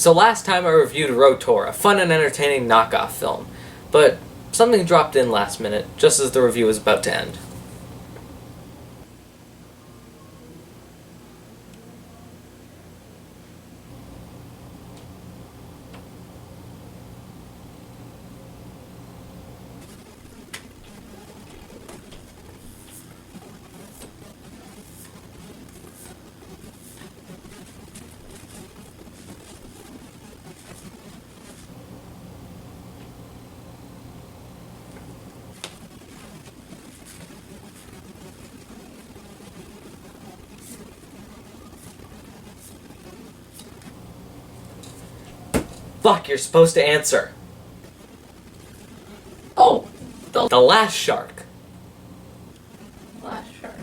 So last time I reviewed R.O.T.O.R, a fun and entertaining knockoff film, but something dropped in last minute, just as the review was about to end. Fuck, you're supposed to answer. Oh, The last shark. last shark.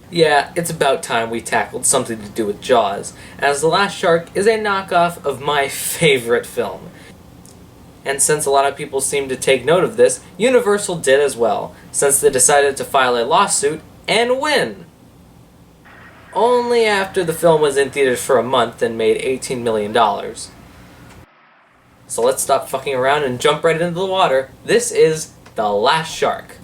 Yeah, it's about time we tackled something to do with Jaws, as The Last Shark is a knockoff of my favorite film. And since a lot of people seem to take note of this, Universal did as well, since they decided to file a lawsuit and win! Only after the film was in theaters for a month and made $18 million. So let's stop fucking around and jump right into the water. This is The Last Shark.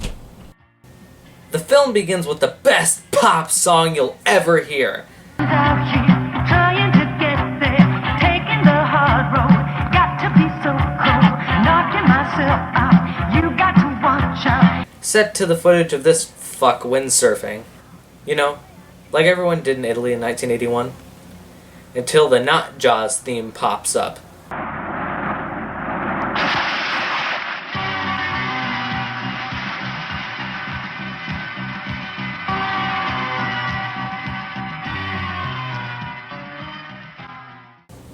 The film begins with the best pop song you'll ever hear. Trying to get there, taking the hard road. Got to be so cold, knocking myself out. You got to watch out. Set to the footage of this fuck windsurfing. You know, like everyone did in Italy in 1981. Until the not Jaws theme pops up.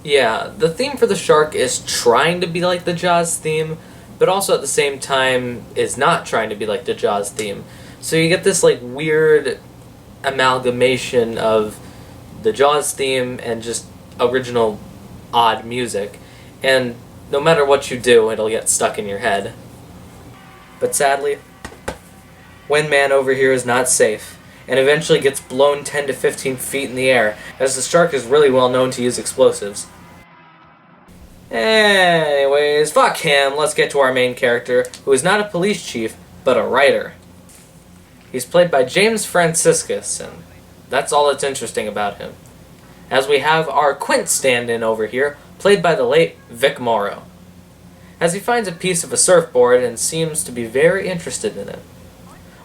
Yeah, the theme for the shark is trying to be like the Jaws theme, but also at the same time is not trying to be like the Jaws theme. So you get this like weird amalgamation of the Jaws theme and just original odd music, and no matter what you do, it'll get stuck in your head. But sadly, Windman over here is not safe, and eventually gets blown 10 to 15 feet in the air, as the shark is really well known to use explosives. Anyways, fuck him, let's get to our main character, who is not a police chief, but a writer. He's played by James Franciscus, and that's all that's interesting about him. As we have our Quint stand-in over here, played by the late Vic Morrow. As he finds a piece of a surfboard and seems to be very interested in it.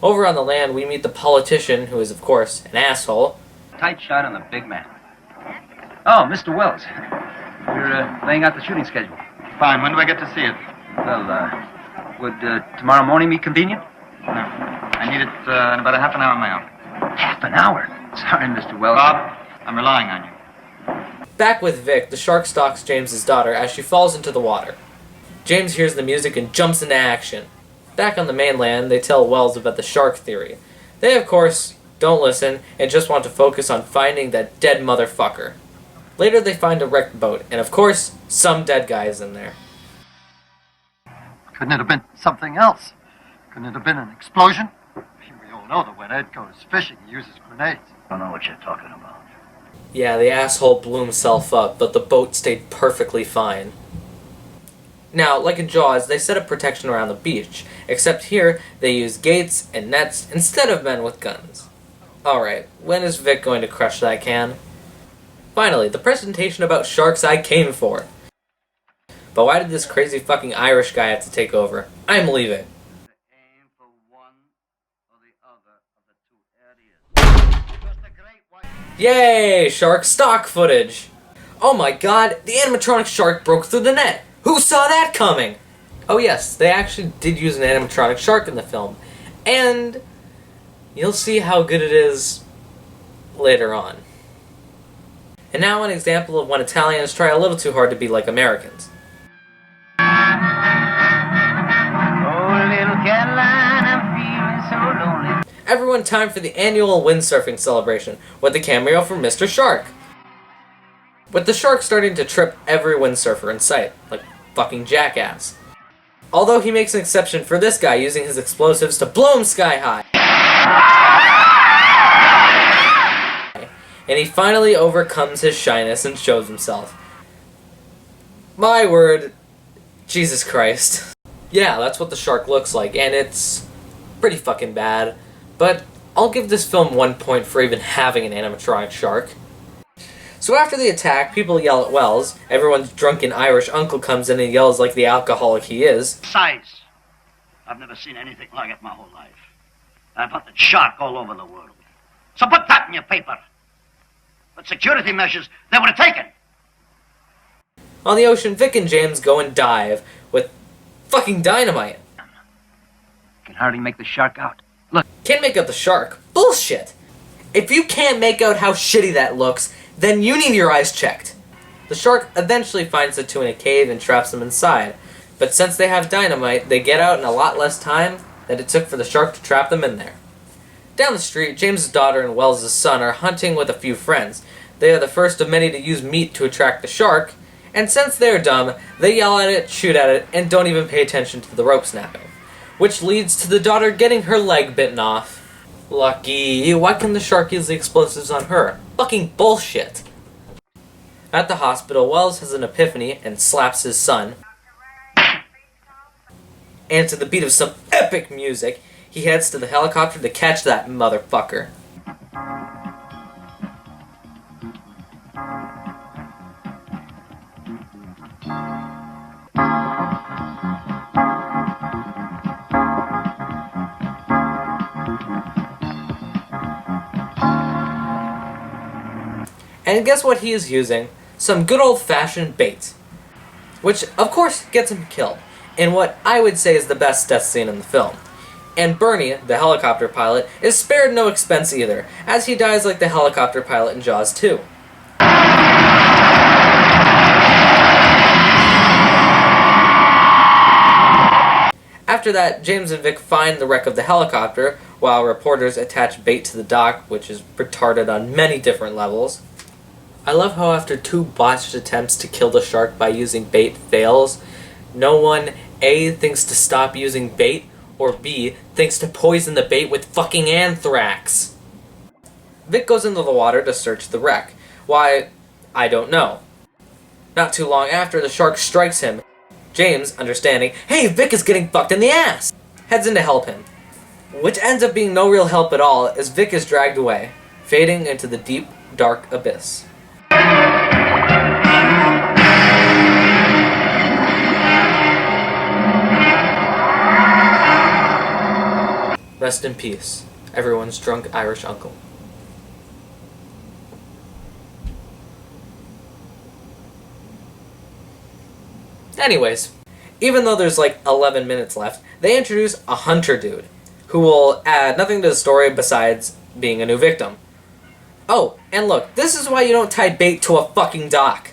Over on the land, we meet the politician, who is of course an asshole. Tight shot on the big man. Oh, Mr. Wells. You're laying out the shooting schedule. Fine. When do I get to see it? Well, would tomorrow morning be convenient? No. I need it in about a half an hour on my own. Half an hour? Sorry, Mr. Wells. Bob, I'm relying on you. Back with Vic, the shark stalks James's daughter as she falls into the water. James hears the music and jumps into action. Back on the mainland, they tell Wells about the shark theory. They, of course, don't listen and just want to focus on finding that dead motherfucker. Later they find a wrecked boat, and of course, some dead guys in there. Couldn't it have been something else? Couldn't it have been an explosion? We all know that when Ed goes fishing, he uses grenades. I don't know what you're talking about. Yeah, the asshole blew himself up, but the boat stayed perfectly fine. Now, like in Jaws, they set up protection around the beach, except here, they use gates and nets instead of men with guns. Alright, when is Vic going to crush that can? Finally, the presentation about sharks I came for. But why did this crazy fucking Irish guy have to take over? I'm leaving. Yay! Shark stock footage! Oh my god, the animatronic shark broke through the net! Who saw that coming? Oh yes, they actually did use an animatronic shark in the film. And you'll see how good it is later on. And now an example of when Italians try a little too hard to be like Americans. Everyone, time for the annual windsurfing celebration, with the cameo from Mr. Shark. With the shark starting to trip every windsurfer in sight, like fucking jackass. Although he makes an exception for this guy using his explosives to blow him sky high. and he finally overcomes his shyness and shows himself. My word, Jesus Christ. Yeah, that's what the shark looks like, and it's pretty fucking bad, but I'll give this film 1 point for even having an animatronic shark. So after the attack, people yell at Wells. Everyone's drunken Irish uncle comes in and yells like the alcoholic he is. Size. I've never seen anything like it my whole life. I've hunted shark all over the world. So put that in your paper. What security measures they would have taken? On the ocean, Vic and James go and dive with fucking dynamite. Can hardly make the shark out. Look. Can't make out the shark. Bullshit! If you can't make out how shitty that looks, then you need your eyes checked. The shark eventually finds the two in a cave and traps them inside. But since they have dynamite, they get out in a lot less time than it took for the shark to trap them in there. Down the street, James's daughter and Wells' son are hunting with a few friends. They are the first of many to use meat to attract the shark, and since they're dumb, they yell at it, shoot at it, and don't even pay attention to the rope snapping. Which leads to the daughter getting her leg bitten off. Lucky. Why can the shark use the explosives on her? Fucking bullshit. At the hospital, Wells has an epiphany and slaps his son. And to the beat of some epic music, he heads to the helicopter to catch that motherfucker. And guess what he is using? Some good old-fashioned bait. Which, of course, gets him killed, in what I would say is the best death scene in the film. And Bernie, the helicopter pilot, is spared no expense either, as he dies like the helicopter pilot in Jaws 2. After that, James and Vic find the wreck of the helicopter, while reporters attach bait to the dock, which is retarded on many different levels. I love how after 2 botched attempts to kill the shark by using bait fails, no one A, thinks to stop using bait, or B, thinks to poison the bait with fucking anthrax. Vic goes into the water to search the wreck. Why, I don't know. Not too long after, the shark strikes him. James, understanding, hey, Vic is getting fucked in the ass, heads in to help him. Which ends up being no real help at all, as Vic is dragged away, fading into the deep, dark abyss. Rest in peace, everyone's drunk Irish uncle. Anyways, even though there's like 11 minutes left, they introduce a hunter dude, who will add nothing to the story besides being a new victim. Oh, and look, this is why you don't tie bait to a fucking dock.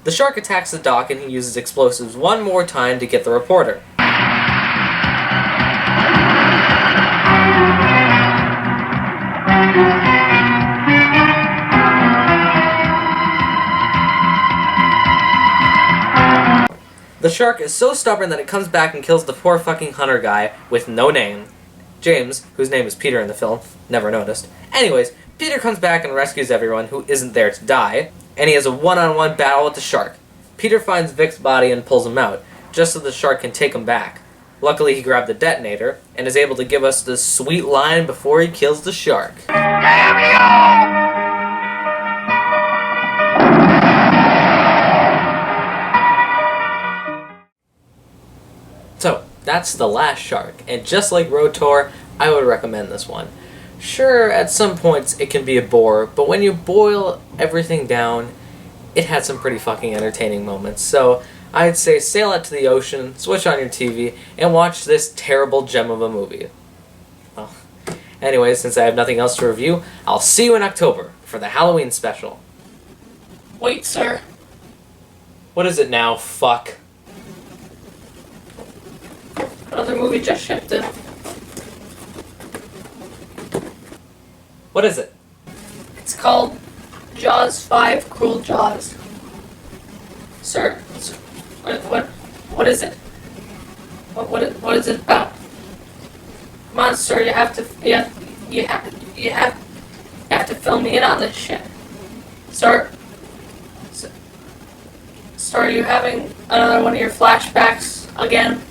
The shark attacks the dock and he uses explosives one more time to get the reporter. The shark is so stubborn that it comes back and kills the poor fucking hunter guy with no name. James, whose name is Peter in the film, never noticed. Anyways, Peter comes back and rescues everyone who isn't there to die, and he has a one-on-one battle with the shark. Peter finds Vic's body and pulls him out, just so the shark can take him back. Luckily, he grabbed the detonator, and is able to give us this sweet line before he kills the shark. So, that's The Last Shark, and just like R.O.T.O.R, I would recommend this one. Sure, at some points it can be a bore, but when you boil everything down, it had some pretty fucking entertaining moments. So, I'd say sail out to the ocean, switch on your TV, and watch this terrible gem of a movie. Well, anyway, since I have nothing else to review, I'll see you in October for the Halloween special. Wait, sir. What is it now, fuck? Another movie just shipped in. What is it? It's called Jaws 5 Cruel Jaws. Sir, what is it? What is it about? Come on, sir, you have to fill me in on this shit. Sir, are you having another one of your flashbacks again?